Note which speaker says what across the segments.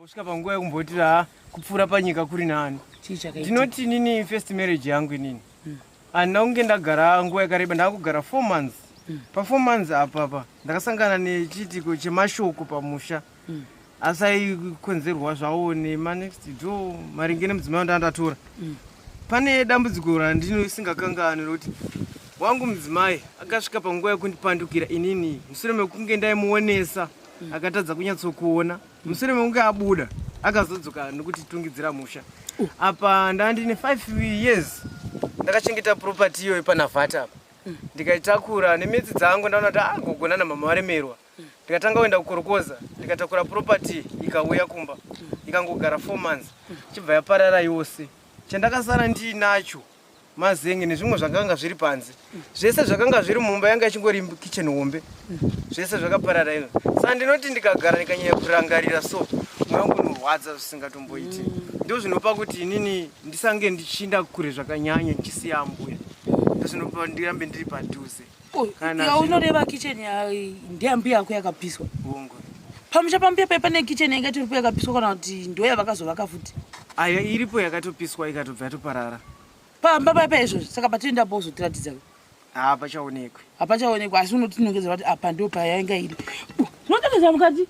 Speaker 1: Kusvika panguva yekumboti kupfuura panyika kuri nani. Ndinoti nini first marriage yangu inini. Andina kunge ndagara nguva yakareba, ndakugara 4 months. Pa 4 months apapa ndakasangana nechitiko chemashoko pamusha. Asaikonzerwa zvawo nemanext door maringe nemudzimai wandandatora. Pane dambudziko randinosingakanganwi rokuti wangu mudzimai akasvika panguva yekundipandukira inini mushure mekunge ndaimuonesa akatadza kunyatsokuona. Mushure mekunge abuda akazodzoka nokutitungidzira musha. Apa ndandine 5 years ndakachengeta property iyo panavhata apa. Ndikaitakura nemedzi dzangu ndaona kuti agogona namama waremerwa. Ndikatanga kuenda kukorokoza ndikatakura property ikauya kumba ikangogara 4 months chibva yaparara yose. Chandakasara ndinacho mazenge nezvimwe zvakanga zviri panze, zvese zvakanga zviri mumba yanga ichingori kitchen hombe, zvese zvakaparara ino. Saka ndinoti ndikagara ndikanyanya kurangarira so mwoyo wangu unorwadza zvisingatomboiti. Ndizvo zvinopa kuti inini ndisange ndichinda kure zvakanyanya ndichisiya ambuya. Ndizvo zvinopa ndirambe ndiri padhuze.
Speaker 2: Kana unoreva kitchen ndeyambuya yako yakapiswa.
Speaker 1: Bongo.
Speaker 2: Pamusha pambuya pane kitchen yanga iripo yakapiswa kana kuti ndoya vakazovaka futi.
Speaker 1: Aya iripo yakatopiswa ikatobva yatoparara.
Speaker 2: Pamba papa izvo saka patienda pozotiratidza.
Speaker 1: Pachaonekwe.
Speaker 2: Hapachaonekwa asi unotinongedzera kuti apa ndo payanga iri. Unotongeza mukati?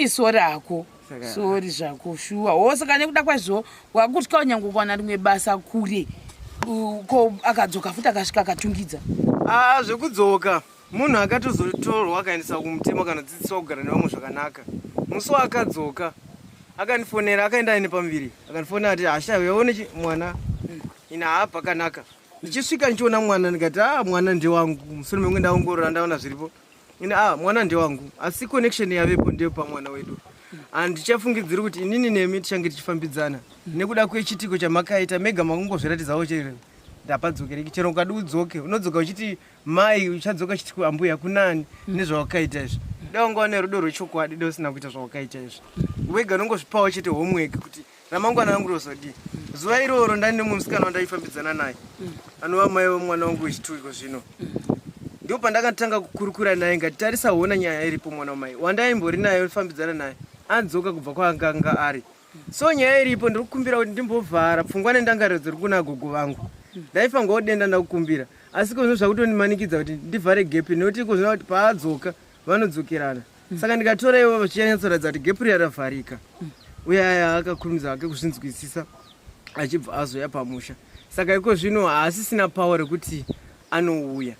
Speaker 2: Sori rako. Sori zvako shuwa. Saka nekuda kwazvo wakutya nyange kuwana rimwe basa kure. Ko akadzoka futi akasvika akatungidza.
Speaker 1: Zvekudzoka. Munhu akatozotorwa akaendesa kumutemo kana dzidziswa kugara nevamwe zvakanaka. Musi akadzoka akanifonera akaenda ine pambiri akanifonera ati hasha yaone mwana ina hapa kanaka. Ndichisvika ndichiona mwana ndikati mwana ndewangu. Mushure mekunge ndaongorora ndaona zviripo ina mwana ndewangu asi connection yavepo ndeyo pamwana wedu. Ndichafungidzira kuti inini nemi tichange tichifambidzana nekuda kwechitiko chamakaita mega makungozviratidzawo chero ndapadzokere chero ukadi udzoke unodzoka uchiti mai uchadzoka chiti ambuya kunani nezvawakaita izvi. Daunga ne rudo rwechokwadi dosina kuita zvawakaita izvi. Wega nongozvipawo chete homework kuti ramangwana rangu rozodi. Zuva iroro ndane musikana wandaifambidzana naye. Anova mai vomwana wangu wechituiko zvino. Ndipo pandakatanga kukurukura naye ngati tarisaona nyaya iripo mwana wamai wandaimbori naye ufambidzana naye adzoka kubva kwaanga ari. So nyaya iripo ndikukumbira kuti ndimbovhara pfungwa nendangariro dziri kuna gogo vangu. Ndaifangawo denda ndakukumbira asi kozvo zvakutonimanikidza kuti ndivhare gap nekuti kozvina kuti paadzoka vanodzokerana. Saka ndikatora ivo vachiyanyatsoratidza kuti gap yaravharika. Uya akakurumidza hake kuzvinzwisisa achibva azoya pamusha. Saka iko zvino haasisina power rekuti anouya.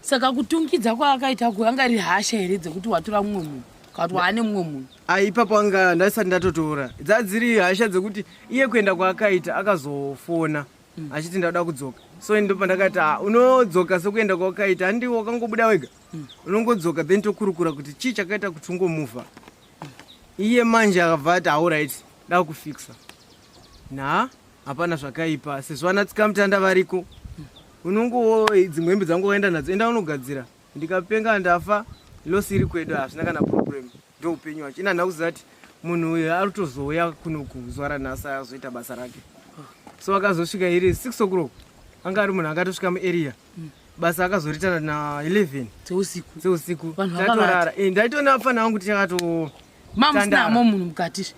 Speaker 2: Saka kutungidza kwaakaita kuanga riri hasha here dzekuti watora mumwe munhu kana kuti waane mumwe munhu.
Speaker 1: Ipapo anga ndasati ndatotora dzadziri hasha dzekuti iye kuenda kwaakaita akazofona achiti ndada kudzoka. So ndo pandakati unodzoka sekuenda kwakaita handiwo wakangobuda wega. Unongodzoka then tokurukura kuti chii chakaita kuti ungomuvha. Iye manje akabva ati alright da kufixa. Hapana zvakaipa sezvo anatsika mutanda variko. Unongo dzimwe hembe dzangu waenda nadzo enda unogadzira. Ndikapenga ndafa losi iri kwedu hazvina kana problem. Ndo upenyu hwacho. Ina ndakuziva kuti munhu uyu ari kutozoya kunoku zuva ranhasi azoita basa rake. So akazosvika iri 6 o'clock. Anga ari munhu akatosvika muarea. Basa akazoritana na 11 dzeusiku. Tatorara. Ndaitona fana wangu tichakato
Speaker 2: mamsina munhu mukati.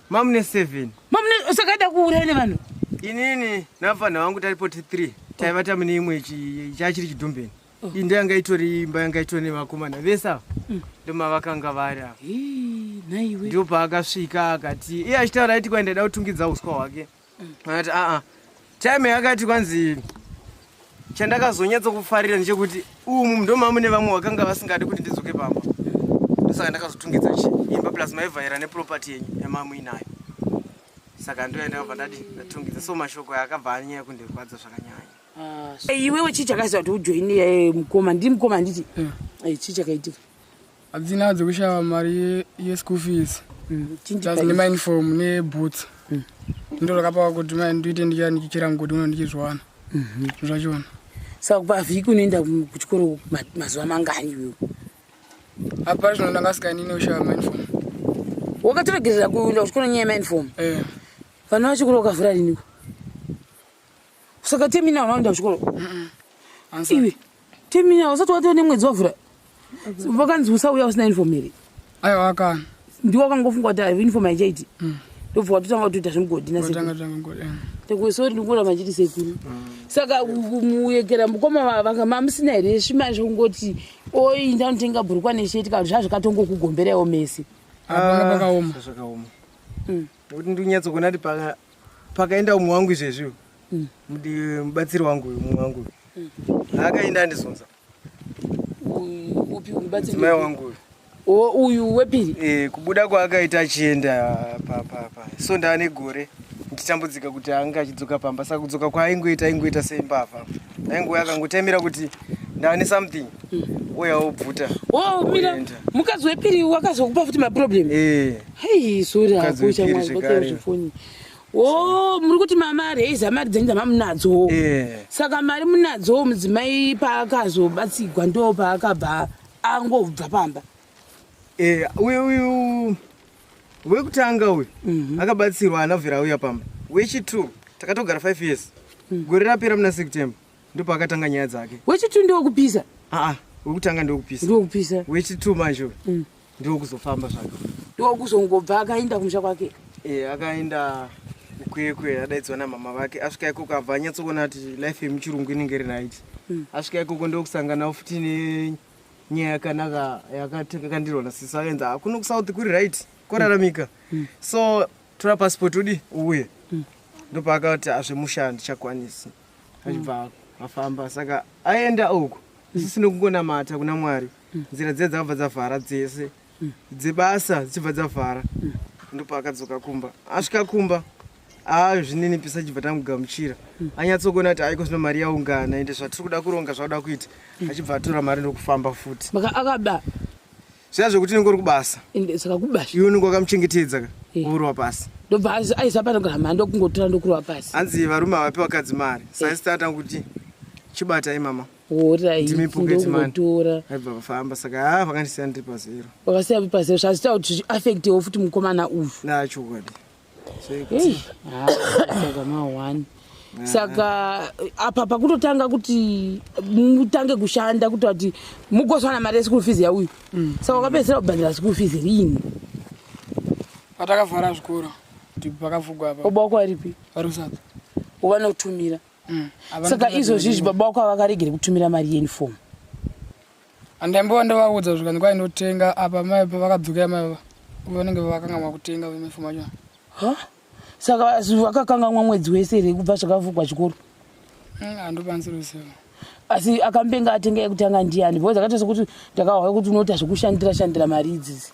Speaker 1: Mamune 7.
Speaker 2: Mamune usakaida kuuraya nevanhu.
Speaker 1: Inini nafana wangu taripo 3. Taivata mune imwe chachiri chidhumbeni. Inde yanga itori imba yanga itori nemakomana vesa. Ndoma vakanga vari apa.
Speaker 2: Naiwe.
Speaker 1: Ndipo paakasvika akati iye achitaura aiti kwaenda da kutungidza uswa hwake. Akati time yakati kwanzi chandakazonyatsa kufarira ndechekuti umu ndo mamune vamwe vakanga vasingadi kuti ndidzoke pamba. Saka ndakazotungidza imba plus maivhaira neproperty yamamu inayo. Saka ndo yandakabva ndati ndatungidza so mashoko yakabva anyanya kundirwadza zvakanyanya.
Speaker 2: Iwewe chii chakaisa kuti ujoine mukoma ndiri mukoma nditi chii chakaitika?
Speaker 3: Hadzina dzokushava mari yeschool fees. Just neuniform neboots. Ndo rakapawa kuti ndoite ndichira mugodi uno ndichizwana. Zvachona.
Speaker 2: Saka pavhiki unoenda kuchikoro mazuva mangani iwewe?
Speaker 3: Apa zvino ndangasikani neushava uniform.
Speaker 2: Wakatoregerera kuenda kuchikoro nyaya uniform? Vana vachikoro wakavhura riniko? Saka temina unoenda kuchikoro? Iwe temina usati watoone mwedzi wavhura? Vakanzi usauya usina uniform here.
Speaker 3: aiwa akana
Speaker 2: ndiwo wakangofunga kuti uniform haichaiti ndobva watotanga kutoita zvemugodhi
Speaker 3: tanga mugodi
Speaker 2: tekusori ndikura machiti sekuru saka muyekera mukoma mamusina here zvimari zvekungoti oi ndanotenga bhurukwa nesheti kana zvazvakatongokugomberaiwo mese
Speaker 3: apana pakaoma
Speaker 1: zvakaoma nekuti ndikunyatsokuona kuti pakaenda umwe wangu izvezviwo mubatsiri wangu umwe wangu akaenda andizonza mudzimai wangu
Speaker 2: uyu wepiri
Speaker 1: kubuda kwaakaita achienda so ndaane gore ndichitambudzika kuti anga achidzoka pamba saka kudzoka kwaaingoita seimbavha aingoya akangotaimira kuti ndaane something oya obvuta
Speaker 2: mira mukadzi wepiri wakazokupa futi maproblem hei sori ako chamwazvifoni muri kuti mamari eiza mari dzenyu dzamamunadzo saka mari munadzo mudzimai paakazobatsigwa ndo paakabva angobva pamba
Speaker 1: uyu wekutanga uyu akabatsirwa anabvira auya pamba wechi2 takatogara 5 years gore rapera muna September ndipo akatanga nyaya dzake
Speaker 2: wechi2 ndewokupisa
Speaker 1: wekutanga ndewokupisa wechi2 manje ndewokuzofamba zvake
Speaker 2: ndewokuzongobva akaenda kumusha kwake
Speaker 1: akaenda ukwekwe adaidzwa namama vake asvika ikoko abva anyatsokuona kuti life yemuchirungu inenge iri naiti asvika ikoko ndokusanganawo futi nenyaya yakanaka yakakandirwa sisi akaenza akuno kusouth kuri right koraramika so tora passport udi uye ndopaakati azvemushandi chakwanisi achibva afamba saka aenda uko isisi nokungonamata kuna Mwari nzira dziye dzakabva dzavhara dzese dzebasa dzichibva dzavhara ndopaakadzoka kumba asvika kumba zvininipisa chibva tamugamuchira anyatsokuona kuti aiko zvino mari yaungana ende zvatiri kuda kuronga zvauda kuita achibva atora mari ndokufamba futi
Speaker 2: akaba
Speaker 1: zviya zvekuti ningo uri kubasa
Speaker 2: saka kubasha
Speaker 1: iwe ningo wakamuchengetedza urwa pasi
Speaker 2: ndobva aisapatogara mhando kungotora ndokurwa pasi
Speaker 1: hanzi varume havapi vakadzi mari saisitata kuti chibata imama
Speaker 2: ndongotora
Speaker 1: aibva vafamba saka vakandisiya ndiri pazero
Speaker 2: vakasiya pazero zvazita kuti affectewo futi mukomana uyu
Speaker 1: nachokwadi
Speaker 2: saka ma1 saka apa pakutotanga kuti mutange kushanda kuti kuti mugoswana mari yeschool fees yauyu saka wakapedzera kubhandira school fees rini
Speaker 3: patakavhara zvikoro kuti pakavhugwa apa
Speaker 2: baba wako aripi
Speaker 3: varusata
Speaker 2: uvana kutumira saka izvozvizvi baba wako avakaregere kutumira mari yeuniform
Speaker 3: andambowa ndavaudza zvika ndikwaindotenga apa mai pavakadzoka mai vanenge vakangamwa kutenga uniform acho
Speaker 2: saka vakakangamwa mwedzi wese here kubva zvakavhugwa chikoro
Speaker 3: handokwanisiruziva
Speaker 2: asi akambenga atenga ekutanga ndiani because akaita sokuti ndakahwa kuti unoita zvekushandira mari idzidzi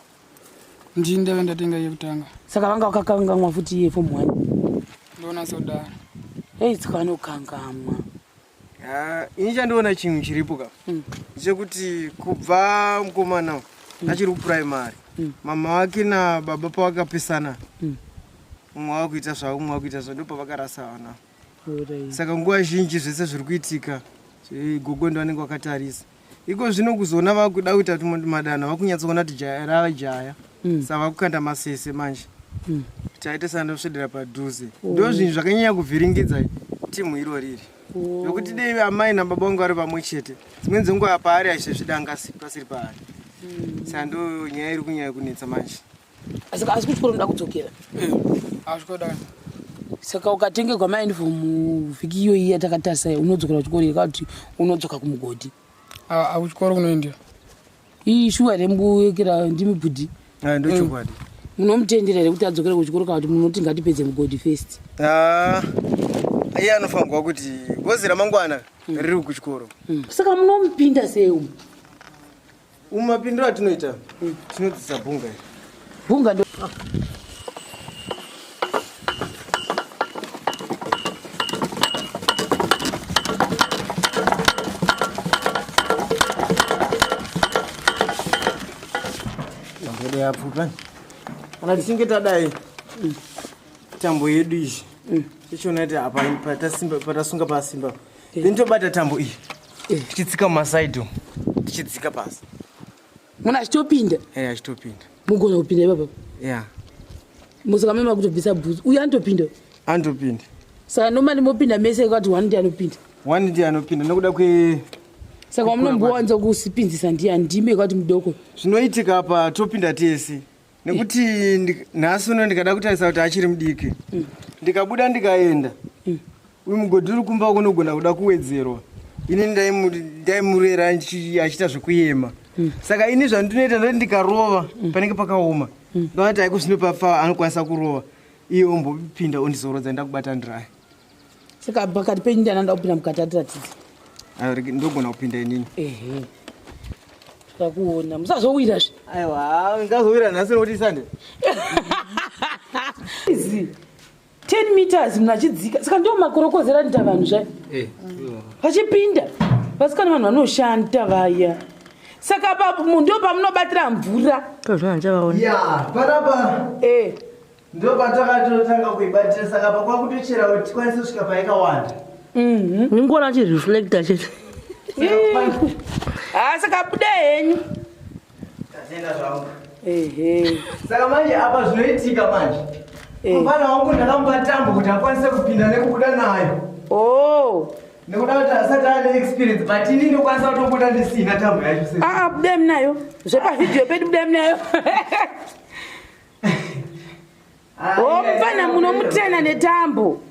Speaker 3: ndii ndave ndatenga yekutanga
Speaker 2: saka vanga vakakangamwa futi iye form 1
Speaker 3: ndoona sodaro
Speaker 2: saka vanokangamwa
Speaker 1: ini chandiona chinhu chiripo ka chekuti kubva mukomana achiri kupuraimary mama wake nababa pavakapesana umwe wakuita zvavo umwe wakuita zvavo ndipo pavakarasa vana saka nguva zhinji zvese zviri kuitika gogo ndo vanenge vakatarisa iko zvino kuzoona vakuda kuita kuti madana vakunyatsoona kuti jaya rava jaya saka vakukanda masese manje kuti aite sandosvedera padhuze ndo zvinhu zvakanyanya kuvhiringidza timu iro riri nokuti dei amai nababa vangu vari pamwe chete dzimweni dzenguva paari achizvezvida pasiri paari saka ndo nyaya iri kunyanya kunetsa manje
Speaker 2: asi kuchikoro nda kudzokera
Speaker 3: azvikodai
Speaker 2: saka ukatengerwa mauniform vhiki iyo iya takatarisa unodzokera kuchikoro ika kuti unodzoka kumugodhi
Speaker 3: akuchikoro kunoendera
Speaker 2: ii shuwa remuyekera ndimibhudhi
Speaker 1: ndochokwadi
Speaker 2: munomutendera here kuti adzokere kuchikoro kana kuti munoti ngatipedze mugodhi first
Speaker 1: iye anofanirwa kuti gozi ramangwana riri kuchikoro
Speaker 2: saka munomupinda sei
Speaker 1: mumapindiro atinoita tinodzisa bhunga iri
Speaker 2: bhunga ndo
Speaker 1: yapfupa kana tichinge tadai tambo yedu izvi tichiona kuti apa patasunga pasimba then tobata tambo iyi tichitsika mumasaidhi tichidzika pasi
Speaker 2: muna achitopinda
Speaker 1: achitopinda
Speaker 2: mugona kupinda ipapa musaka mema kutobvisa bhuzi uyu anotopinda
Speaker 1: andopinda
Speaker 2: saka nomani mopinda mese kwati 1 ndi anopinda
Speaker 1: 1 ndi anopinda nekuda
Speaker 2: Saka munombowanza kusipinzisa ndiani ndime kwati mudoko.
Speaker 1: Zvinoitika apa topinda tese. Nekuti nhasi uno ndikada kutarisa kuti achiri mudiki. Ndikabuda ndikaenda. Uyu mugodhi uri kumba kunogona kuda kuwedzerwa. Ini ndaimurera achita zvekuyema. Saka ini zvandinoita ndati ndikarova panenge pakaoma. Ndoti aikusinopa anokwanisa kurova. Iye ombopinda ondizorodza ndakubata ndirai.
Speaker 2: Saka pakati penyu ndiani anoda kupinda mukati atiratidze.
Speaker 1: Ndogona kupinda inini.
Speaker 2: Ehe. Takuona musazowira zve.
Speaker 1: Aiwa, ngazowira nhasi nokuti Sande.
Speaker 2: 10 meters munachidzika. Saka ndio makorokozera nita vanhu zvayo. Pachipinda. Pasikana vanhu vanoshanda vaya. Saka ndo pamunobatira mvura.
Speaker 4: Tozvana chavaona.
Speaker 1: Ya, panapa. Ndo patakatotanga kuibatira saka pakwakutochera kuti tikwanise kusvika paikawanda.
Speaker 4: Ningona chireflector chete.
Speaker 2: Saka bude henyu.
Speaker 1: Tatenda zvangu.
Speaker 2: Saka
Speaker 1: manje apa zvinoitika manje. Mufana wangu ndakamupa tambo kuti akwanise kupinda nekubuda nayo. Nekuda kuti asati ane experience but ini ndokwanisa kutobuda ndisina tambo yacho sasa.
Speaker 2: Bude mnayo. Zvepa video pedu bude mnayo. Mufana munomutrena netambo.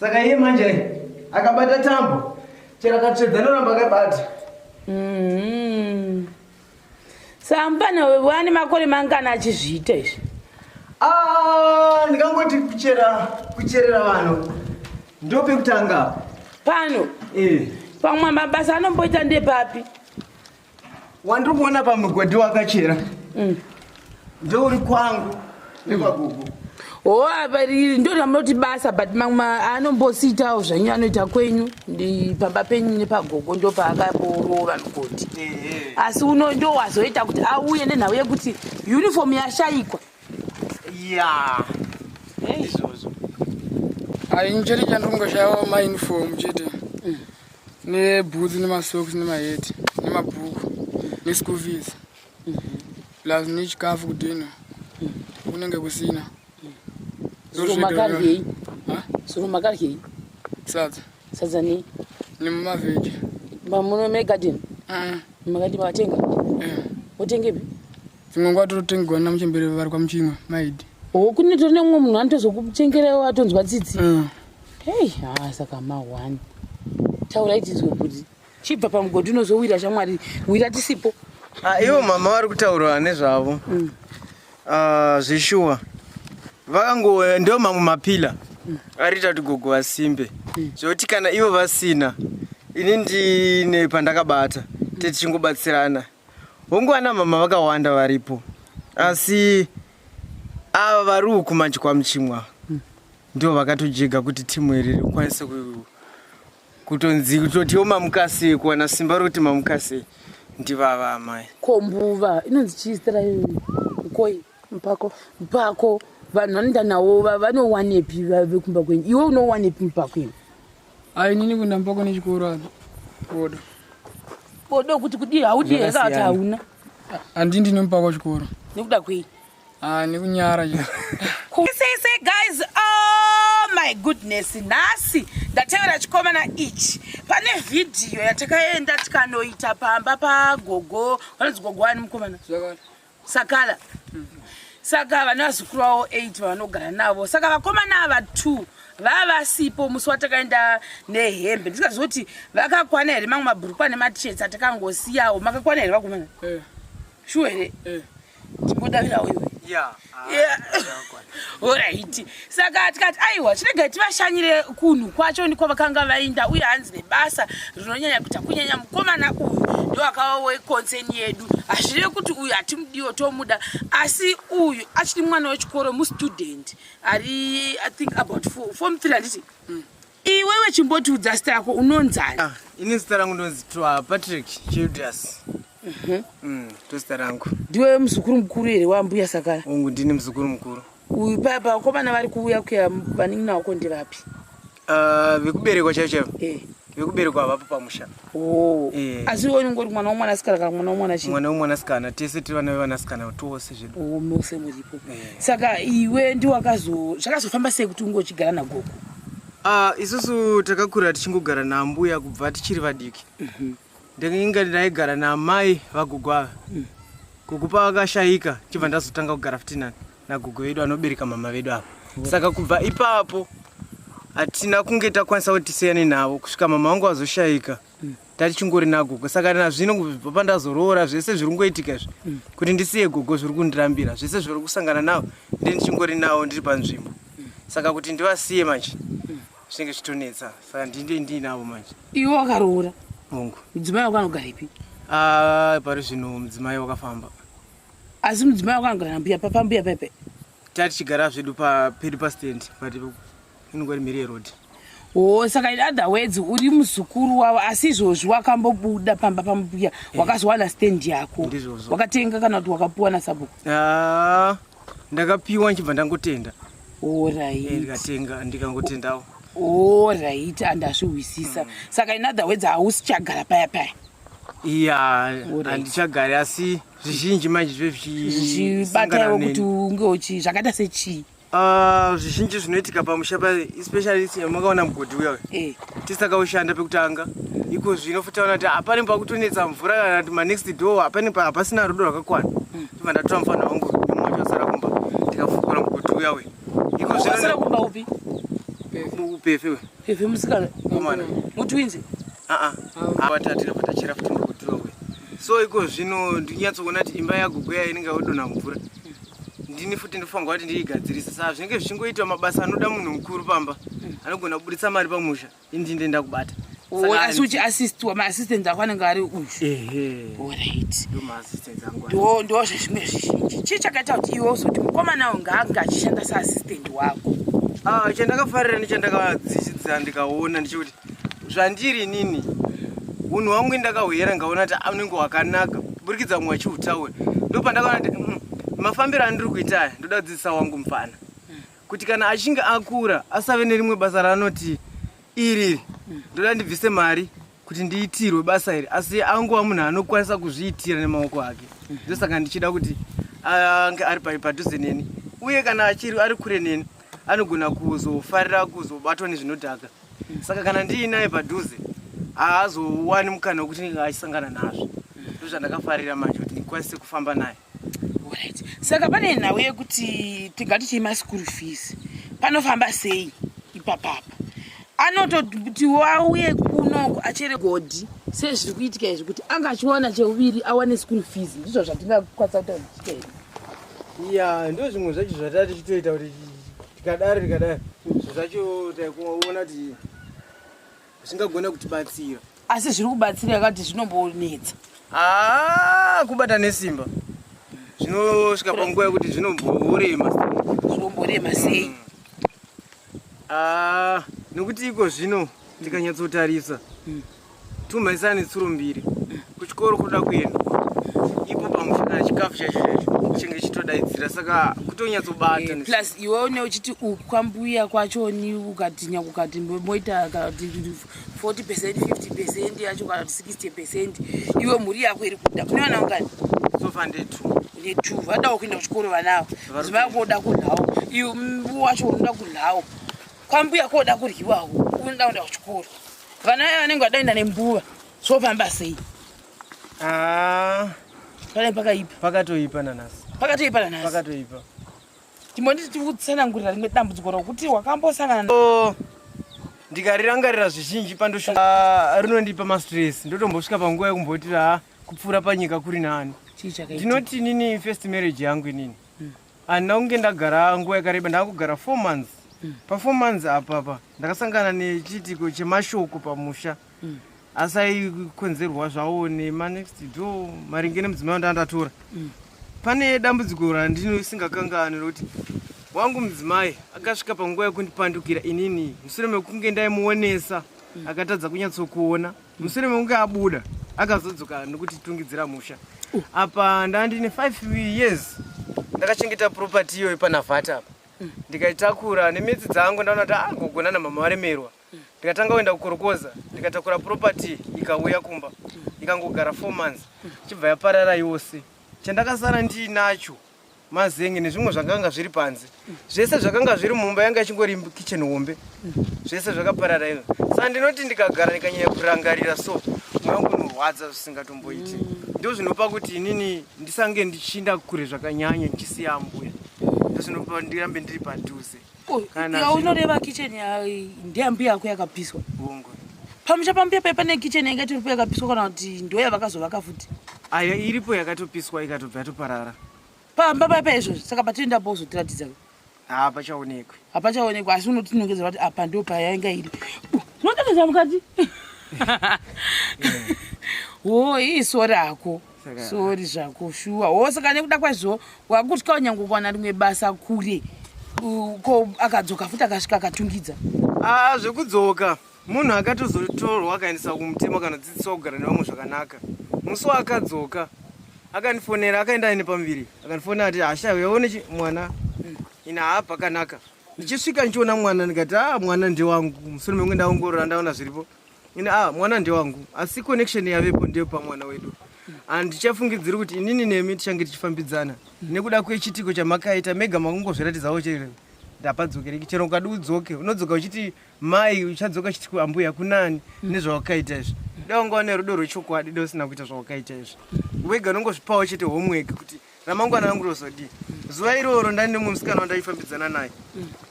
Speaker 1: Saka iye manje akabata tambo. Chera katsvedzana ramba akabata.
Speaker 2: Sambana wani makore mangana achizviita izvi.
Speaker 1: Ndikangoti kucherera vanhu. Ndopekutanga.
Speaker 2: Pano. Pamwe mabasa anomboita ndepapi.
Speaker 1: Wandikuona pamugodhi wakachera. Ndouri kwangu nekwagogo.
Speaker 2: Apa riri ndo ramunoti basa but mamwe anombositawo zvanyu anoita kwenyu ndi pamba penyu nepagogo ndo paakaborova mugodhi. Asi uno ndo wazoita kuti auye nenhau yekuti uniform yashayikwa.
Speaker 1: Izvozvo.
Speaker 3: Njeri chandongoshayawo mauniform chete. Nebhutsi nemasocks nemaheti nemabhuku neschool fees. Plus nechikafu kudhina. Kunenge kusina.
Speaker 2: Suru makarhi. Sadza ni.
Speaker 3: Ni mavheji.
Speaker 2: Mamuno megarden. Makati matenga. Utengepi?
Speaker 3: Dzimwe ngwatotengwa namuchembere vari kwamuchimwe maidi.
Speaker 2: Kune tone mumwe munhu anotozokuchengerewo atonzwa tsitsi. Saka ma1. Taura itizwe kuti chibva pamugodhi unozowira shamwari wira tisipo.
Speaker 1: Ivo mama vari kutaura nezvavo. Zvishuwa. Vakango ndio mamwe mapila arita kuti gogo vasimbe zvoti kana ivo vasina ini ndine pandakabata tichingobatsirana. Hongowana mama vakawanda varipo asi ava vari uku manje kwamuchimwa ndio vakatojega kuti timu iri rikwanise kutonzi kutotiwo mamukasi kuwana simba rokuti mamukasi ndivava amai.
Speaker 2: Kombuva inonzi chiistira koi mpako vanhu vanoenda nawo vanowanepi vekumba kwenyu? Iwe unowanepi mumba kwenyu?
Speaker 3: Inini kuenda mpako nechikoro bodo.
Speaker 2: Bodo kuti kudi haudi here kana kuti hauna?
Speaker 3: Handindi nempako chikoro.
Speaker 2: Nekuda kwei?
Speaker 3: Nekunyara chete.
Speaker 2: Say guys, oh my goodness, nasi ndatevera chikomana ichi. Pane video yatakaenda tikanoita pamba pagogo. Vanonzi gogo wani mukomana? Sakala. Saka vana vazukuru vavo 8 vanogara navo. Saka vakomana ava 2 vavasipo musi watakaenda nehembe. Ndikazoti vakakwana here mamwe mabhurukwa nematisheti atakangosiyawo. Makakwana here vakomana? Sure here? Timbodavirawo iwe. Alright. Saka tikati aiwa chirega tivashanyire kunhu kwacho ndiko vakanga vainda uye hanzi nebasa rinonyanya kuita kunyanya mukomana uyu ndo akawawo concern yedu. Hazvirevi kuti uyu hatimudiwo tomuda asi uyu achiri mwana wechikoro mustudent ari I think about form 3 handiti. Iwewe chimbotiudza zita rako unonzani?
Speaker 1: Ini zita rangu ndonzi Patrick Childress. Zita rangu.
Speaker 2: Ndiwe muzukuru mukuru here wambuya Sakala?
Speaker 1: Ndini muzukuru mukuru.
Speaker 2: Uyu papa vakomana vari kuuya kuya vanenge navo ndevapi?
Speaker 1: Vekuberekwa chaivo. Vekuberekwa havapo pamusha.
Speaker 2: Asi iwe ungori mwana womwanasikana kana mwana womwana chii?
Speaker 1: Mwana womwanasikana, tese tiri vana vevanasikana tose zvedu.
Speaker 2: Mose muripo. Saka iwe ndiwakazofamba sei kuti ungochigara nagogo?
Speaker 1: Isusu takakura tichingogara nambuya kubva tichiri vadiki. Ndainga ndaigara namai vagogo. Kukupa vakashayika chibva ndazotanga kugara futi nagogo vedu anobereka mama vedu ava. Saka kubva ipapo atina kunge takwanisa kuti tisiyane navo kusvika mama wangu azoshayika. Tatichingori nagogo. Saka nazvino kubva pandazoroora zvese zviri kungoitika izvi kuti ndisiye gogo zviri kundirambira. Zvese zviri kusangana navo ndichingori navo ndiri panzvimbo. Saka kuti ndivasiye manje zvinenge zvitonetsa. Saka ndinavo manje.
Speaker 2: Iwe wakaroora?
Speaker 1: Mungu.
Speaker 2: Mudzimai wako anogara ipi?
Speaker 1: Pari zvino mudzimai wakafamba.
Speaker 2: Asi mudzimai wako anogara nambuya pambuya pepe?
Speaker 1: Tatichigara zvedu pedi pastand pati inongori miri road.
Speaker 2: Saka in other words uri muzukuru wavo asi izvozvi wakambobuda pamba pambuya wakazowana stand yako. Wakatenga kana kuti wakapuwa nasabhuku?
Speaker 1: Ndakapiwa nchibva ndangotenda.
Speaker 2: Alright.
Speaker 1: Ndikatenga ndikangotendawo.
Speaker 2: Alright, andazviwisisa. Saka in other words hausichagara paya paya.
Speaker 1: Handichagari asi zvizhinji manje
Speaker 2: zvibataiwo kuti unge uchi zvakaita sechi.
Speaker 1: Zvizhinji zvinoitika pamusha especially makaona mugodhi uya tisakaushanda pekutanga iko zvino futaona kuti hapane pakutonetsa mvura kana kuti manext door hapasina rudo rwakakwana. Ndibva ndatora mufana wangu ndimwachosara kumba ndikafukura mugodhi uya we. Iko
Speaker 2: zvino kumba upi?
Speaker 1: Pefe we.
Speaker 2: Pefe musikana.
Speaker 1: Komana.
Speaker 2: Mutwinzi?
Speaker 1: Avatatu ndapatachira futi mugodhi we. So iko zvino ndinyatsoona kuti imba yagogo inenge yodonha mvura. Ndini futi ndofanga kuti ndiigadzirisa. Saka zvinenge zvichingoitwa mabasa anoda munhu mukuru pamba. Anogona kubuditsa mari pamusha. Ini ndenda kubata.
Speaker 2: Asi uchiasistwa maassistants ako anenge ari uyu. Alright.
Speaker 1: Ndo maassistants angu.
Speaker 2: Ndo zvimwe zvizhinji. Chii chakaita kuti iwe uzoti mukomana wangu ngaanga achishanda seassistant wako?
Speaker 1: Chandakafarira nechandakadzidzisa ndikaona ndichikuti zvandiri nini unhu wangu ndakahwera ngaona kuti unenge wakanaka kuburikidza mumwe achiutaura. Ndopandakaona kuti mafambiro andiri kuita aya ndoda kudzidzisa wangu mufana kuti kana achinge akura asave nerimwe basa raanoti iri ndoda ndibvise mari kuti ndiitirwe basa iri asi angova munhu anokwanisa kuzviitira nemaoko ake. Ndosaka ndichida kuti ange ari padhuze neni uye kana ari kure neni anogona kuzofarira kuzobatwa nezvinodhaka. Saka kana ndiinaye padhuze haazowani mukana wekuti achisangana nazvo. Ndozvandakafarira manje kuti ndikwanise kufamba naye.
Speaker 2: Alright. Saka pane nhau yekuti tingati chima school fees panofamba sei ipapapa anototi wauye kuno achere godhi sezviri kuitika izvi kuti anga achiwana cheuviri awane school fees ndizvo zvatingakwanisa kutaura.
Speaker 1: Ndo zvimwe zvacho zvatati tichitoita kuti tikadari zvacho taikuona kuti zvingagona kutibatsira.
Speaker 2: Asi zviri kubatsira yakati zvinombonetsa.
Speaker 1: Kubata nesimba zvinosvika panguva yekuti zvinomborema.
Speaker 2: Zvinomborema sei?
Speaker 1: Nekuti iko zvino tikanyatsotarisa tumhaisana netsuro mbiri kuchikoro kuda kuenda ipo pamusha kana chikafu chacho chinge chitodaidzira. Saka kutonyatsobata
Speaker 2: plus iwe une uchiti kwambuya kwachoni ukati nyakukati moita kuti 40% 50% yacho kana 60% iwe mhuri yako iri kuda kune vana ungani?
Speaker 1: Sofa ndetu
Speaker 2: netu vadawo kuenda kuchikoro vanavo zvimai koda kudlawo iwe wacho unoda kudlawo kwambuya koda kuryiwawo unoda kuenda kuchikoro vana aya vanenge vadaenda nembuva sofamba sei? Pane pakaipa.
Speaker 1: Pakatoipa nanasi. Pakatoipa.
Speaker 2: Timbonditi tikutsanangurira rimwe dambudziko rokuti wakambosangana
Speaker 1: ndikarirangarira zvizhinji pandosvika rinondipa mastress. Ndotombosvika panguva yekumboti kupfuura panyika kuri nani. Ndinoti nini first marriage yangu inini handina kunge ndagara nguva yakareba. Ndakugara 4 months. Pa 4 months apapa ndakasangana nechiitiko chemashoko pamusha asaikonzerwa zvawo nemanext door maringe nemudzimai wandandatora. Pane dambudziko randinosingakanganwi rokuti wangu mudzimai akasvika panguva yekundipandukira inini mushure mekunge ndaimuonesa akatadza kunyatsokuona mushure mekunge abuda akazodzoka nokuti tungidzira musha. Apa ndandine 5 years ndakachengeta property iyoyo panavhata apa ndikaitakura nemedzi dzangu ndaona kuti gogona namama varemerwa. Ndikatanga kuenda kukorokoza ndikatakura property ikauya kumba ikangogara 4 months chibva yaparara yose. Chandakasara ndinacho mazenge nezvimwe zvakanga zviri panze. Zvese zvakanga zviri mumba yanga ichingori kitchen hombe. Zvese zvakaparara ino. Saka ndinoti ndikagara ndikanyanya kurangarira so mwoyo wangu unorwadza zvisingatomboiti. Ndizvo zvinopa kuti inini ndisange ndichinda kure zvakanyanya ndichisiya mbuya. Ndizvo zvinopa ndirambe ndiri padhuze.
Speaker 2: Ya unoreva kitchen ndeyambi yako yakapiswa.
Speaker 1: Bongo.
Speaker 2: Pamusha pambiya pane kitchen yanga tiripo yakapiswa kana kuti ndoya vakazovaka futi.
Speaker 1: Aya iripo yakatopiswa ikatobva yatoparara.
Speaker 2: Pamba papa izvo saka patienda bozotiratidza.
Speaker 1: Hapachaonekwi.
Speaker 2: Hapachaonekwi asi unotinongedzera kuti apa ndo payanga iri. Unotatidza mukati. Iso rako. Sori zvako shuwa. Saka nekuda kwazvo wakutya nyangu kuwana rimwe basa kure. Ko akadzoka futi akasvika akatungidza.
Speaker 1: Zvekudzoka. Munhu akatozotorwa akaendesa kumutemo kana dzidziswa kugara nevamwe zvakanaka. Musi akadzoka akanifonera akaenda ine pambiri. Akanifonera ati hasha uyaone mwana ina hapa kanaka. Ndichisvika ndichiona mwana ndikati mwana ndewangu. Musoro memwe ndaongorora ndaona zviripo. Ina mwana ndewangu. Asi connection yavepo ndiyo pamwana wedu. Ndichafungidzira kuti inini nemi tichange tichifambidzana. Nekuda kwechitiko chamakaita mega makungozviratidzawo chero. Ndapadzokere chero ukadi udzoke unodzoka uchiti mai uchadzoka chiti ambuya kunani nezvawakaita izvi. Daunga une rudo rwechokwadi dosina kuita zvawakaita izvi. Wega unongozvipawo chete homework kuti ramangwana rangu rozodi. Zuva iroro ndani musikana wandaifambidzana naye.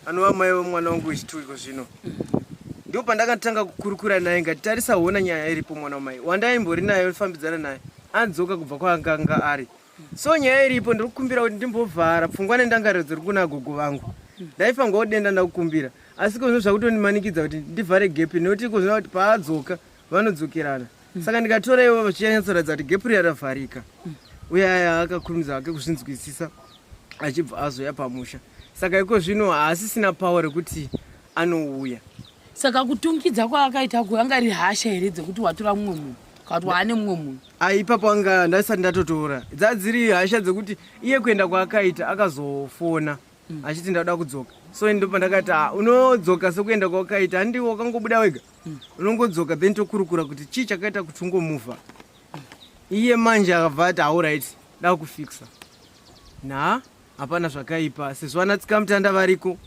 Speaker 1: Anova mai vomwana wangu wechituiko zvino. Ndipo pandakatanga kukurukura naye ngati tarisaona nyaya iripo mwana wamai. Wandaimbori naye ufambidzana naye. Anzoka kubva kwaanga ari. So nyaya iripo ndikukumbira kuti ndimbovhara pfungwa nendangariro dziri kuna gogo vangu. Ndaifa ngodenda ndakukumbira. Asi kozvo zvakutonimanikidza kuti ndivhare gap nekuti kozvina kuti paadzoka vanodzokerana. Saka ndikatora ivo vachiyanyatsoratidza kuti gap yaravharika. Uya akakurumidza hake kuzvinzwisisa achibva azoya pamusha. Saka iko zvino haasisina power rekuti anouya.
Speaker 2: Saka kutungidza kwaakaita kuanga iri hasha here dzekuti watora mumwe munhu kana waane mumwe munhu.
Speaker 1: Ipapo anga ndasati ndatotora. Dzadziri hasha dzekuti iye kuenda kwaakaita akazofona. Achiti ndada kudzoka. So ndo pandakati unodzoka sekuenda kwakaita handi wakangobuda wega. Unongodzoka then tokurukura kuti chii chakaita kuti ungomuvha. Iye manje akabva ati alright da kufixa. Hapana zvakaipa sezvo anatsika mutanda variko.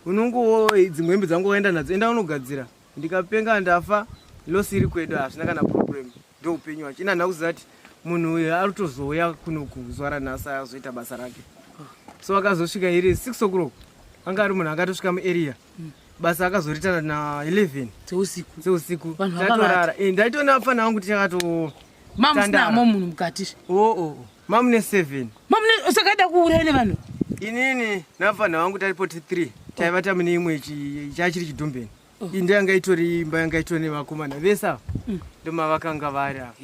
Speaker 1: Unongo dzimwe hembe dzangu waenda nadzo enda unogadzira. Ndikapenga ndafa losi iri kwedu hazvina kana problem. Ndo upenyu wacho. Ina ndakuziva kuti munhu uyu aritozoya kunoku zuva ranhasi azoita basa rake. So akazosvika iri 6 o'clock. Anga ari munhu akatosvika muarea. Basa akazoritana na 11 dzeusiku. Tatorara. Ndaitona afana wangu tichakato
Speaker 2: mamusnamo munhu mukati.
Speaker 1: Mamune 7.
Speaker 2: Mamune sakaita kuuraya nevanhu.
Speaker 1: Inini nafana wangu taripo 3. Taiva tamune imwe chachiri chidhumbeni. Inde yanga itori imba yanga itori nevakomana vesa. Ndoma vakanga vari apa.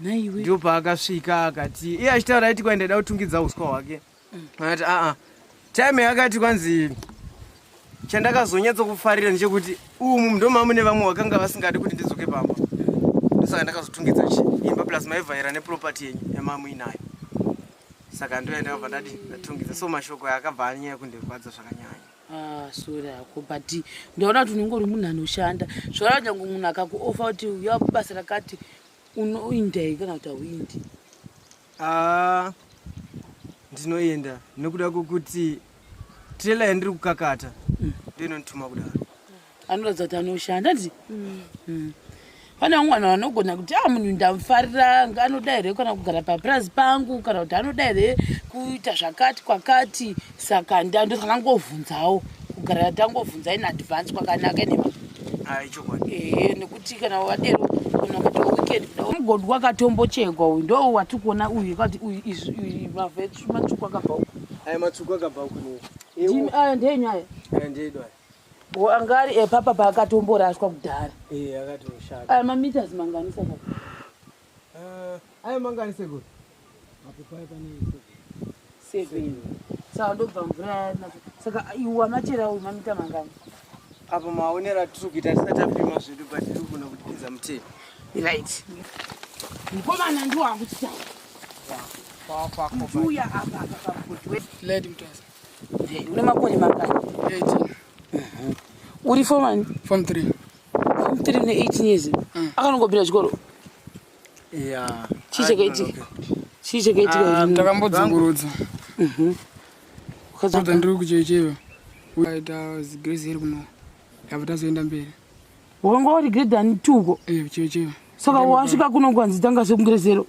Speaker 2: Naiwe.
Speaker 1: Ndipo paakasvika akati iye achitaura kuti kwaenda da kutungidza uswa hwake. Akati time yakati kwanzi chandakazonyatsa kufarira ndechekuti umu ndo mamune vamwe vakanga vasingadi kuti ndidzoke pamba. Saka ndakazotungidza imba plus maivhaira neproperty yenyu yamamu inayo. Saka ndoenda ndakabva ndati ndatungidza so mashoko yakabva anyanya kundirwadza zvakanyanya.
Speaker 2: Sura yako but ndaona kuti unongori munhu anoshanda. Zvora nyangu munhu akakuofa kuti uya basa rakati unoindai kana kuti auindi.
Speaker 1: Ndinoenda nekuda kwokuti trailer yandiri kukakata ndinonituma kudaro.
Speaker 2: Anoratidza kuti anoshanda ndi. Pane vamwana vanogona kuti munhu ndamufarira anoda here kana kugara papurazi pangu kana kuti anoda here kuita zvakati kwakati. Saka ndokanangovhunzawo kugara tangovhunza in advance kwakanaka nema.
Speaker 1: Chokwadi.
Speaker 2: Nekuti kana wadero kana kuti weekend mugodwa akatombochekwa uyu ndo watikuona uyu kwati uyu mavhetsu matsvuku akabva uku.
Speaker 1: Matsvuku akabva uku.
Speaker 2: Ndenyaya.
Speaker 1: Ndedwa.
Speaker 2: Angari epapa paakatomboraswa kudhara.
Speaker 1: Akatoshaka.
Speaker 2: Mameters manganisa kati.
Speaker 1: Manganise kuti.
Speaker 3: Apo pane
Speaker 2: 7. Saka ndobva mvura saka iwa machera uyu mamita mangani.
Speaker 1: Apo maonera tiri kuita tisati tapima zvedu but tiri kugona kutipinza mutemo.
Speaker 2: Right. Mukomana ndiwo akuchita. Uya apa akakutwe.
Speaker 3: Lady mtasa.
Speaker 2: Une makore mangani?
Speaker 3: 18.
Speaker 2: Uri form
Speaker 3: Form 3.
Speaker 2: Form 3 ne 18 years. Akanongobira chikoro.
Speaker 1: Yeah.
Speaker 2: Chichekaitika.
Speaker 3: Takambodzungurudza. Saka ndiri kuchechewa. Ukaita zigrade here kuno. Yabva tazoenda mberi.
Speaker 2: Wanga uri grade 2 ko?
Speaker 3: Kuchechewa.
Speaker 2: Saka wasvika kuno kwanzi tanga sekungrade 0.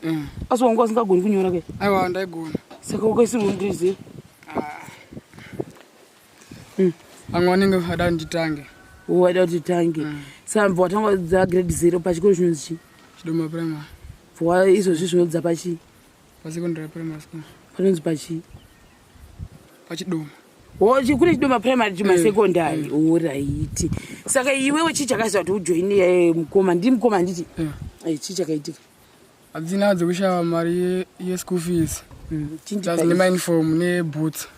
Speaker 2: Asi wanga usingagoni kunyora kai?
Speaker 3: Aiwa ndaigona.
Speaker 2: Saka wakaisirwa grade 0.
Speaker 3: Amwe vanenge vada nditange.
Speaker 2: Wada kuti tange. Samba watanga dza grade 0 pachikoro chinonzi chi?
Speaker 3: Chidoma primary.
Speaker 2: Fwa izvozvi zvinodza pachi?
Speaker 3: Pasecondary primary school.
Speaker 2: Panonzi pachi?
Speaker 3: Pachidoma.
Speaker 2: Kune chidoma primary chimasecondary. Alright. Saka iwewe chii chakaisa kuti ujoine mukoma? Ndiri mukoma nditi? Chii chakaitika?
Speaker 3: Hadzina dzekushava mari yeschool fees. Nemauniform neboots.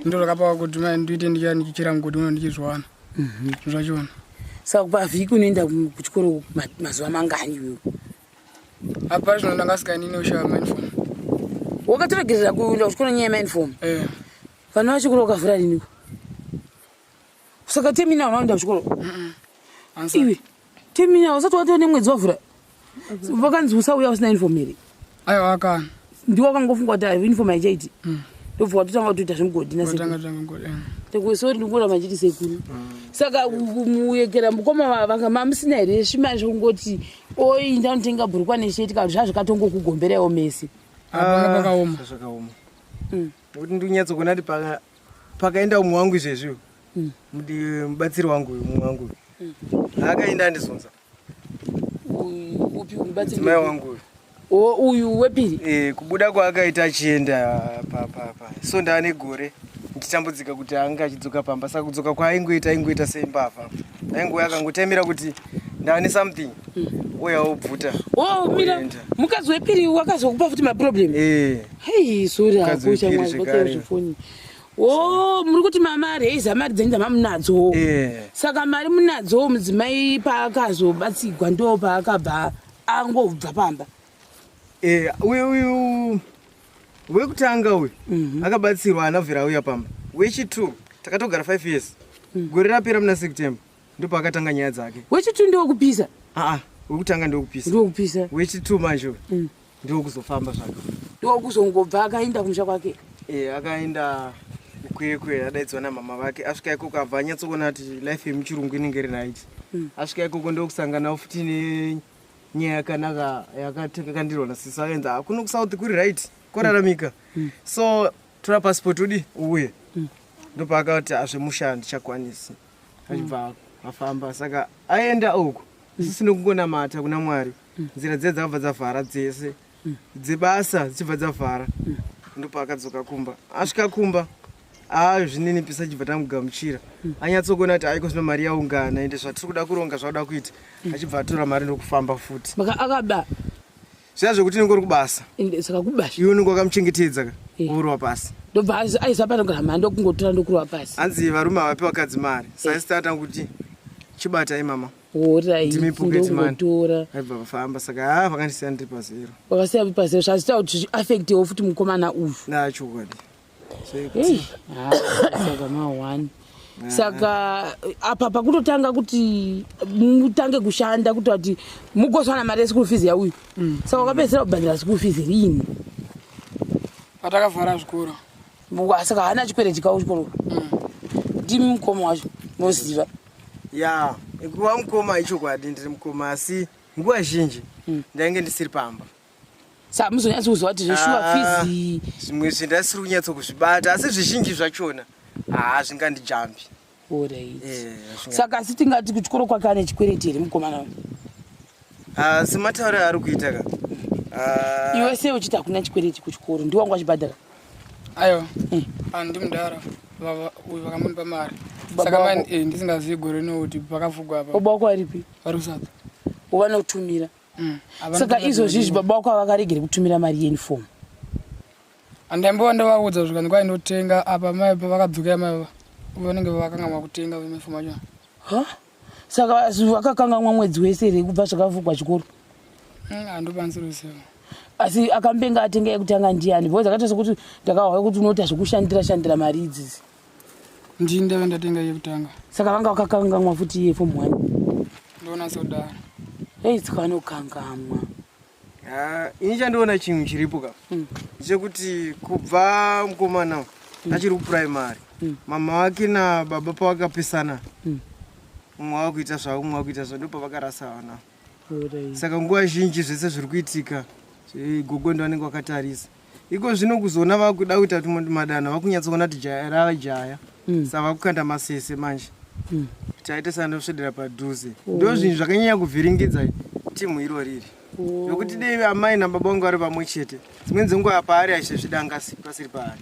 Speaker 3: Ndo rakapawa kuti ndoite ndichichera mugodi uno ndichizwana. Zvachona.
Speaker 2: Saka pavhiki unoenda kuchikoro mazuva mangani iwewe?
Speaker 3: Apa zvino ndasingaini ushava mauniform.
Speaker 2: Wakatoregerera kuenda kuchikoro nyaya yemauniform? Vana vachikoro vakavhura riniko? Saka temina unoenda kuchikoro? Iwe temina usati watoo nemwedzi wavhura? Vakanzi usauya usina uniform here?
Speaker 3: Aiwa akana.
Speaker 2: Ndiwo wakangofunga kuti uniform haichaiti? Ndobva watotanga kutoita zvemugodhi nasekuru? Sori ndikura machiti sekuru. Saka muyekera mukoma mamusina here zvimari zvekungoti oi ndanotenga bhurukwa nesheti kana zvazvakatongokugomberaiwo mese?
Speaker 3: Pakaoma.
Speaker 1: Zvakaoma. Kuti ndinyatsogona kuti pakaenda umwe wangu izvezviwo. Mubatsiri wangu umwe wangu. Akaenda andizonza.
Speaker 2: Upi mubatsiri?
Speaker 1: Mai wangu.
Speaker 2: Uyu wepiri?
Speaker 1: Kubuda kwaakaita achienda so ndaane gore ndichitambudzika kuti anga achidzoka pamba. Saka kudzoka kwaingoita sembavha. Aingoya akangotemera kuti ndaane something. Oya obvuta.
Speaker 2: Mira mukadzi wepiri wakazokupa futi maproblem? Hei sori akusha mwazi zvifoni. Muri kuti mama reiza mari dzenyu dzamamunadzo. Saka mari munadzo mudzimai paakazobatsigwa ndo paakabva angobva pamba.
Speaker 1: Uyu wekutanga uyu akabatsirwa anabvira auya pamba. Wechi2 takatogara 5 years. Gore rapera muna September ndipo akatanga nyaya dzake.
Speaker 2: Wechi2 ndio kupisa?
Speaker 1: Wekutanga ndio kupisa.
Speaker 2: Ndio kupisa.
Speaker 1: Wechi2 manje ndio kuzofamba zvake.
Speaker 2: Ndio kuzongobva akaenda kumusha kwake.
Speaker 1: Akaenda kukwekwe adaidzwa namama vake. Asvika ikoko abva anyatsoona kuti life yemuchirungu inenge iri right. Asvika ikoko ndio kusangana futi nenyaya yakanaka yakakandirwa sisa aenza akuno kusouth kuri right koraramika. So tora passport udi uye. Ndo paakati azvemushandi chakwanisi. Achibva afamba. Saka aenda uko. Sisino kungonamata kuna Mwari. Nzira dze dzabva dzavhara dzese. Dzebasa dzichibva dzavhara. Ndo paakadzoka kumba. Asvika kumba zvininipisa chibva tamugamuchira. Anyatsogona kuti aiko zvino mari yaungana ende zvatiri kuda kuronga zvauda kuita. Achibva atora mari ndokufamba futi.
Speaker 2: Maka akaba.
Speaker 1: Zviya zvokuti ngori kubasa.
Speaker 2: Saka kubasa.
Speaker 1: Iwe unenge wakamuchengetedza urwa pasi.
Speaker 2: Ndobva aisapana ngama ndokungotora ndokurwa pasi.
Speaker 1: Anzi varume avapi vakadzi mari. Sasa tata kuti chibata imama.
Speaker 2: Alright.
Speaker 1: Ndotora. Aibva vafamba saka vakandisiyana ndiri pazero.
Speaker 2: Vakasiya pazero zvazita kuti affectewo futi mukomana uyu.
Speaker 1: Chokwadi.
Speaker 2: Saka ma1. Saka apa pakutotanga kuti mutange kushanda kuti mugoswana mari yeschool fees yauyu. Saka wakapedzera kubhandira school fees rini?
Speaker 3: Patakavhara zvikoro.
Speaker 2: Saka hana chikwere chikawo chikoro. Ndimi mukoma wacho noziva.
Speaker 1: Nguva mukoma ichokwadi ndiri mukoma asi nguva zhinji ndainge ndisiri pamba.
Speaker 2: Saka muzonyatsa kuziva kuti zveshuwa fees
Speaker 1: zvimwe zvindasiri kunyatsa kuzvibata asi zvizhinji zvachona zvingandijambi.
Speaker 2: Alright. Saka sitingati kuchikoro kwake ane chikwereti here mukomana uyu?
Speaker 1: Sematauro ari kuita ka.
Speaker 2: Iwe sei uchiti hakuna chikwereti kuchikoro? Ndiwangu achibhadhara?
Speaker 3: Aiwa. Ndimudhara. Uyu vakamunipa mari. Saka ndisingazivi gore nokuti pakavhugwa apa.
Speaker 2: Baba wako aripi?
Speaker 3: Varusata.
Speaker 2: Wavanotumira? Saka izvozvizvi baba wako avakaregere kutumira mari yeuniform?
Speaker 3: Andaimbowa ndavaudza zvikani kwaindotenga apa mai pavakadzoka mai vanenge vakangamwa kutenga uniform acho.
Speaker 2: Saka vakakangamwa mwedzi wese here kubva zvakavhugwa chikoro?
Speaker 3: Handokwanisi ruzivo.
Speaker 2: Asi akambenga atenga yekutanga ndiani? Because akaita sokuti ndakahwa kuti unoita zvekushandira mari idzidzi.
Speaker 3: Ndini ndave ndatenga yekutanga.
Speaker 2: Saka vanga vakakangamwa futi yeform 1?
Speaker 3: Ndona sodaro.
Speaker 2: Saka vanokangamwa.
Speaker 1: ini chandiona chinhu chiripo ka chekuti kubva mukomana achiri kupuraimary mama wake nababa pavakapesana umwe wakuita zvavo umwe wakuita zvavo ndopavakarasa vana. Saka nguva zhinji zvese zviri kuitika gogo ndo vanenge vakatarisa iko zvino kuzoona vakuda kuita madana vakunyatsoona kuti jaya rava jaya saka vakukanda masese manje taite sanosvedera padhuze ndo zvinhu zvakanyanya kuvhiringidza timu iro riri nokuti dei amai nababa vangu vari pamwe chete dzimweni dzenguva paari achizvidanga pasiri paari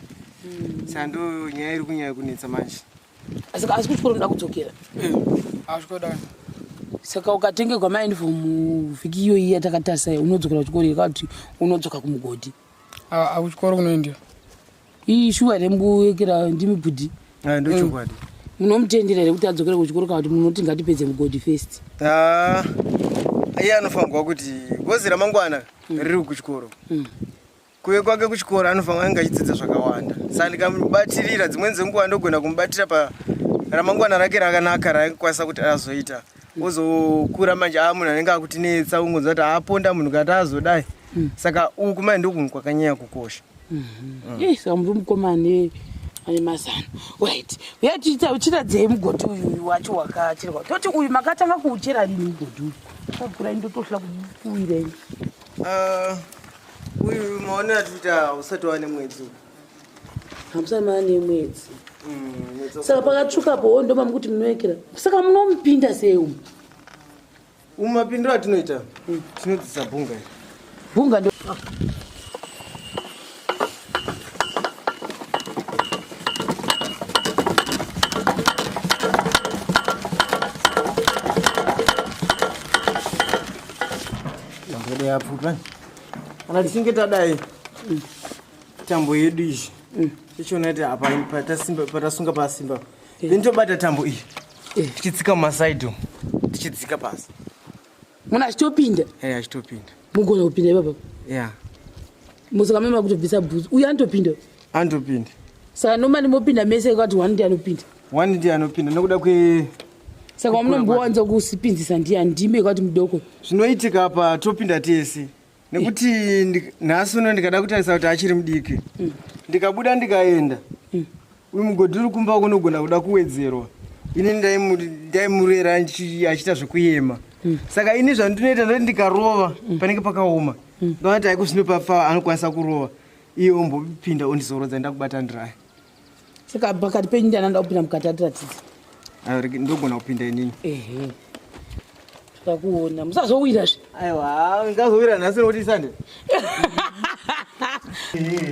Speaker 1: saka ndo nyaya iri kunyanya kunetsa manje.
Speaker 2: Asi kuchikoro unoda kudzokera?
Speaker 3: Azvikodani.
Speaker 2: Saka ukatengerwa maunifomu vhiki iyoyi yatakatarisa unodzokera kuchikoro yakati unodzoka kumugodhi?
Speaker 3: Kuchikoro kunoendera.
Speaker 2: Shuwa rembuekera ndimibhudhi?
Speaker 1: Ndochokwadi.
Speaker 2: Munomutendera here kuti adzokere kuchikoro kana kuti munoti ngatipedze mugodhi first?
Speaker 1: Iye anofanirwa kuti gozi ramangwana riri kuchikoro. Kuve kwake kuchikoro anofanirwa kunge achidzidza zvakawanda. Saka ndikamubatirira dzimweni dzenguva ndogona kumubatira paramangwana rake rakanaka raakwanisa kuti azoita. Ozokura manje munhu anenge akutinetsa ungonzwa kuti aponda munhu kati azodai. Saka uku manje ndokunhu kwakanyanya kukosha.
Speaker 2: Saka muri mukomana ane mazano. Right. Uchiradzei mugodhi uyu wacho wakacherwa. Toti uyu makatanga kuuchera rini mugodhi uyu? Kakura indotohla kuuirei.
Speaker 1: Uyu maonera tuita usati wane mwedzi.
Speaker 2: Hamusati mane mwedzi. Saka pakatsvukapo ndo mamukuti munoekera. Saka munomupinda sei umu?
Speaker 1: Mapindiro atinoita tinodzisa bhunga iri.
Speaker 2: Bhunga ndo
Speaker 1: yapfupa kana tichinge tadai tambo yedu izvi tichiona kuti apa patasunga pasimba ndinotobata tambo iyi tichitsika mumasaidhi tichidzika pasi
Speaker 2: munhu achitopinda
Speaker 1: achitopinda
Speaker 2: mugona kupinda ipapa musaka mema kutobvisa bhuzi uyu anotopinda saka nomani mopinda mese kwati one ndi anopinda
Speaker 1: nokuda
Speaker 2: saka munombowanza kusipinzisa ndiani ndime kwati mudoko
Speaker 1: zvinoitika apa topinda tese nekuti nhasi uno ndikada kutarisa kuti achiri mudiki ndikabuda ndikaenda uyu mugodhi uri kumba kunogona kuda kuwedzerwa ini ndaimurera achiita zvekuyema saka ini zvandinoita ndoti ndikarova panenge pakaoma ndonati aiko zvinopafa anokwanisa kurova iye ombopinda ondizorodza ndakubata ndiraya
Speaker 2: saka pakati penyu ndiani anoda kupinda mukati atiratidza
Speaker 1: ndogona kupinda inini.
Speaker 2: Takakuona musazowirazve.
Speaker 1: Aiwa ngazowira nhasi nokuti Sande.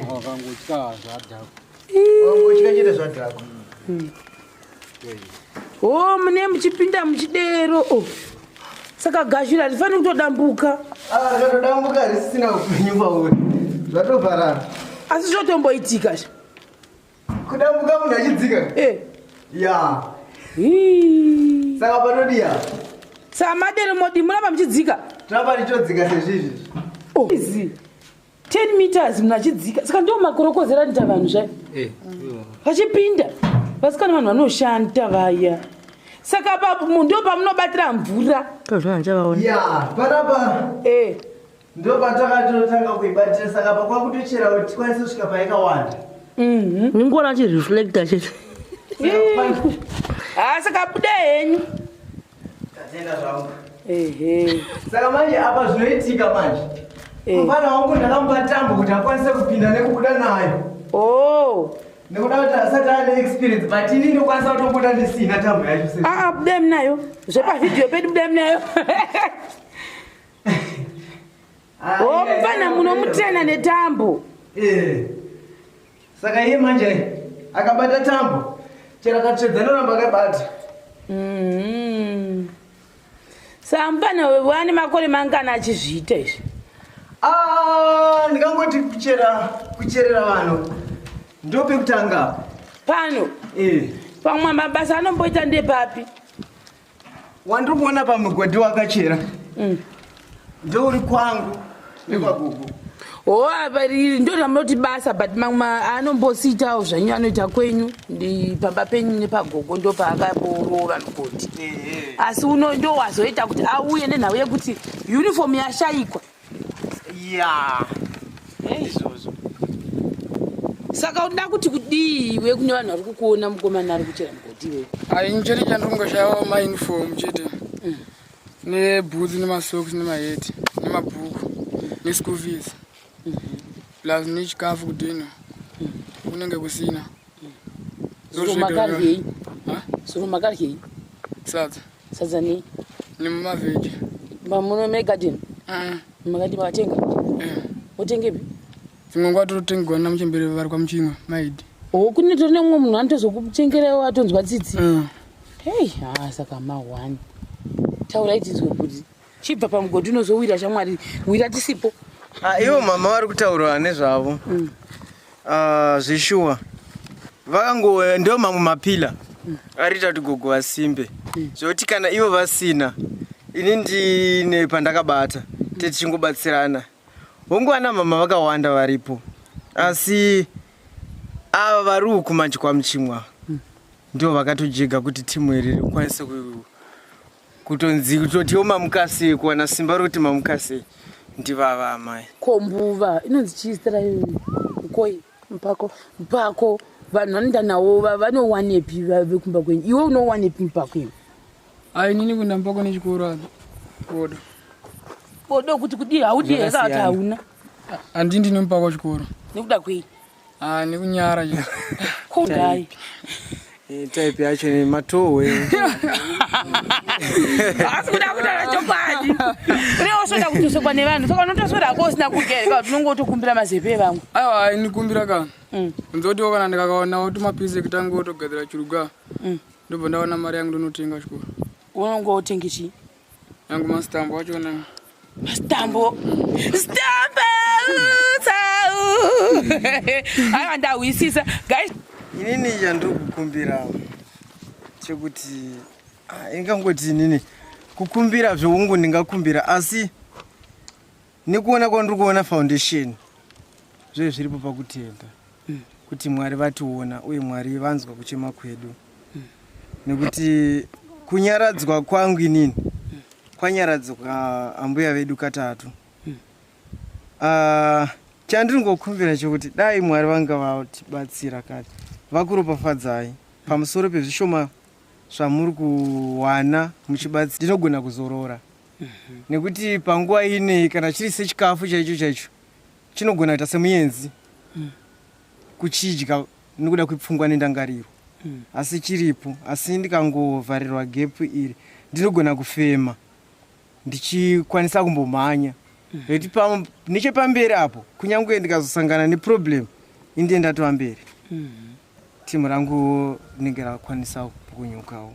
Speaker 5: Wakangotya zvadhako.
Speaker 1: Wangotya chete zvadhako.
Speaker 2: Mune muchipinda muchidero. Saka gashira rifanira kutodambuka.
Speaker 1: Zvatodambuka risina upenyu pauri. Zvatobharara.
Speaker 2: Asi zvotomboitika.
Speaker 1: Kudambuka munhu achidzika? Ya. Saka panodiya.
Speaker 2: Saka madero modi muramba muchidzika?
Speaker 1: Tamba tichodzika sezvizvi.
Speaker 2: Easy. 10 meters munhu achidzika. Saka ndo makorokozera nita vanhu zvai. Vachipinda. Vasikana vanhu vanoshanda vaya. Saka ndo pamunobatira mvura.
Speaker 1: Ya, panapa. Ndo patakatotanga kuibatira saka pakwakutochera kuti tikwanise kusvika paikawanda.
Speaker 4: Ningona chireflector chete.
Speaker 2: Saka bude henyu.
Speaker 1: Tatenda zvangu. Saka manje apa zvinoitika manje. Mufana wangu ndakamubatambo kuti akwanise kupinda nekubuda nayo. Nekuda kuti asati ane experience but ini ndokwanisa kutobuda ndisina tambo yacho sei.
Speaker 2: Bude mnayo. Zvepa video pedu bude mnayo. Mufana munomutrena netambo.
Speaker 1: Saka iye manje akabata tambo. Chera katsvedza noramba akabata.
Speaker 2: Saka mufana wane makore mangana achizviita izvi?
Speaker 1: Ndikangoti kucherera vanhu ndopekutanga
Speaker 2: pano. Pamwe mabasa anomboita ndepapi?
Speaker 1: Wandiri kuona pamugodhi wakachera ndouri kwangu nekwagugu.
Speaker 2: Apa riri ndo ramunoti basa but mamwe anombositawo zvanyu anoita kwenyu ndi pamba penyu nepagogo ndo paakaborora mugodhi. Asi uno ndo wazoita kuti auye nenhau yekuti uniform yashayikwa.
Speaker 1: ya izvozvo.
Speaker 2: Saka unoda kuti kudiwe kune vanhu vari kukuona mukomana ari kuchera mugodhi iwewe?
Speaker 3: Ini chete chandingoshayawo mauniform chete neboots nemasocks nemaheti nemabhuku neschool fees plus nechikafu kudhina kunenge kusina.
Speaker 2: Soro makaryei? Sadza nei?
Speaker 3: Nemumavheji.
Speaker 2: Muno megarden? Makati makatenga? Wotengepi?
Speaker 3: Dzimwe nguva tototengwa namuchembere vari kwamuchimwe maidi.
Speaker 2: Kune tori nemumwe munhu anotozokutengerawo atonzwa tsitsi? Hei, saka mahwani. Taurai tizwe kuti chibva pamugodhi unozowira shamwari, wira tisipo.
Speaker 1: Ivo mama vari kutaura nezvavo zvishuwa. Ndio mamwe mapila arita kuti gogo vasimbe zvekuti kana ivo vasina ini ndine pandakabata tichingobatsirana. Vongwana mama vakawanda varipo, asi ava vari ukumanje kwamuchimwa ndio vakatojega kuti timu iri rikwanise kutotiwo mamukasi, kuwana simba rokuti mamukasi ndivava amai.
Speaker 2: Kombuva inonzi chiistira koi mpako vanhu vanoenda navo vanowanepi vekumba kwenyu? Iwe unowanepi mpako kwenyu?
Speaker 3: Inini kuenda mpako nechikoro bodo.
Speaker 2: Bodo kuti kudii haudi here kana kuti hauna?
Speaker 3: Handii ndine mpako chikoro.
Speaker 2: Nekuda kwei?
Speaker 3: Nekunyara chete.
Speaker 2: Kodai.
Speaker 1: Type yacho ni matowe.
Speaker 2: Asi kuda kutaura chokwadi. Unosoda kutosokwa nevanhu, saka unotosoda kosina kugere kana unongotokumbira mazepe evamwe.
Speaker 3: Aiwa, inikumbira kana. Nzoti kana ndikakaona kuti mapise kitango otogadzira chiruga. Ndobva ndaona mari yangu ndonotenga chikoro.
Speaker 2: Unongotenga chi?
Speaker 3: Yangu mastambo wachona.
Speaker 2: Mastambo. Stambo. Aiwa ndawisisa. Guys,
Speaker 1: inini chandiri kukumbira chekuti ingangoti inini kukumbira zvoungu ndingakumbira, asi nekuona kwandiri kuona foundation zve zviripo pakutenda kuti Mwari vationa uye Mwari vanzwa kuchema kwedu. Nekuti kunyaradzwa kwangu inini kwanyaradzwa ambuya vedu katatu. Chandiri ngokumbira chekuti dai Mwari vanga vatibatsira kati vakuropafadzai pamusoro pezvishoma zvamuri kuwana muchibatsira, ndinogona kuzorora. Nekuti panguva ine kana chiri sechikafu chaicho chinogona kuita semuyenzi kuchidya nekuda kwepfungwa nendangariro, asi chiripo. Asi ndikangovharirwa gepu iri ndinogona kufema ndichikwanisa kumbomhanya. Nechepamberi apo kunyange ndikazosangana neproblem indiye ndatova mberi, timu rangu rinenge rakwanisa kunyukawo.